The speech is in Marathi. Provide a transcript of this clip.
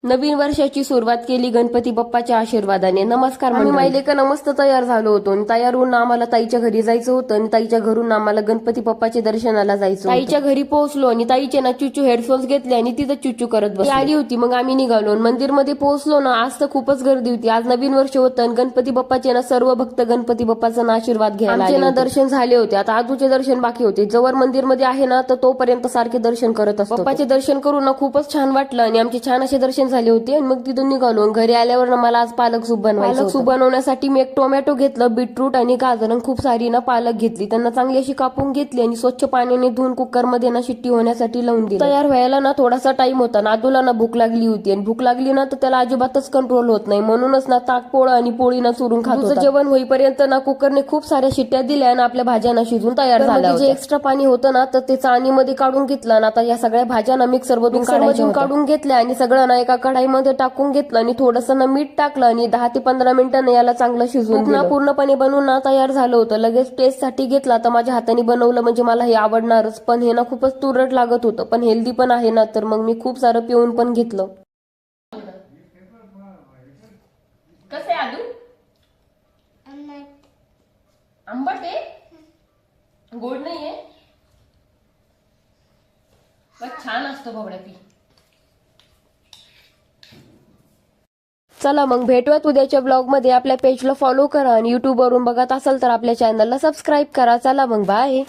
नवीन वर्षाची सुरुवात केली गणपती बाप्पाच्या आशीर्वादाने. नमस्कार. आम्ही मायलेकन मस्त तयार झालो होतो आणि तयार होऊन आम्हाला ताईच्या घरी जायचं होतं आणि ताईच्या घरून आम्हाला गणपती बाप्पाच्या दर्शनाला जायचं. ताईच्या घरी पोहोचलो आणि ताईचे ना चुचू हेडफोन्स घेतले आणि तिथं चुचू करत बसली. आली होती मग आम्ही निघालो. मंदिरमध्ये पोहोचलो ना. आज तर खूपच गर्दी होती. आज नवीन वर्ष होतं आणि गणपती बाप्पाचे ना सर्व भक्त गणपती बाप्पाचा आशीर्वाद घ्यायला आमचे ना दर्शन झाले होते. आता आजूचे दर्शन बाकी होते. जवळ मंदिरमध्ये आहे ना तर तोपर्यंत सारखे दर्शन करत असतो. बाप्पाचे दर्शन करून ना खूपच छान वाटलं आणि आमचे छान असे दर्शन झाले होते. आणि मग तिथून निघालो. घरी आल्यावर ना मला आज पालक सूप बनवायचं. पालक सूप बनवण्यासाठी मी एक टोमॅटो घेतलं, बीटरूट आणि गाजर आणि खूप सारी ना पालक घेतली. त्यांना चांगली अशी कापून घेतली आणि स्वच्छ पाण्याने धुवून कुकरमध्ये ना शिट्टी होण्यासाठी लावून दिली. तयार व्हायला ना थोडासा टाइम होता. नादूला ना भूक लागली होती आणि भूक लागली ना तर त्याला अजिबातच कंट्रोल होत नाही. म्हणूनच ना ताक पोळं आणि पोळी ना चुरून खात होता. जेवण होईपर्यंत ना कुकरने खूप साऱ्या शिट्ट्या दिल्या आणि आपल्या भाज्या ना शिजून तयार झाल्या. जे एक्स्ट्रा पाणी होतं ना तर ते चाळणीमध्ये काढून घेतलं ना. आता या सगळ्या भाज्या ना मिक्सर मधून काढून घेतल्या आणि सगळं ना एका कढाईमध्ये टाकून घेतलं आणि थोडंसं ना मीठ टाकलं आणि 10 ते 15 मिनिटांनी याला चांगलं शिजवून दिलं. पूर्णपणे बनवून ना तयार झालं होतं. लगेच टेस्ट साठी घेतला. आता माझ्या हाताने बनवलं म्हणजे मला हे आवडणारच. पण हे ना खूपच तुरट लागत होतं. पण हेल्दी पण आहे ना तर मग मी खूप सारं पिऊन पण घेतलं. कसं आहे आलू? आंबट आहे? गोड नाहीये? छान असतो बाबड्या पी. चला मग भेटूयात उद्याच्या ब्लॉग मध्ये. आपल्या पेजला फॉलो करा आणि युट्यूब वरून बघत असाल तर आपल्या चॅनलला सबस्क्राईब करा. चला मग बाय.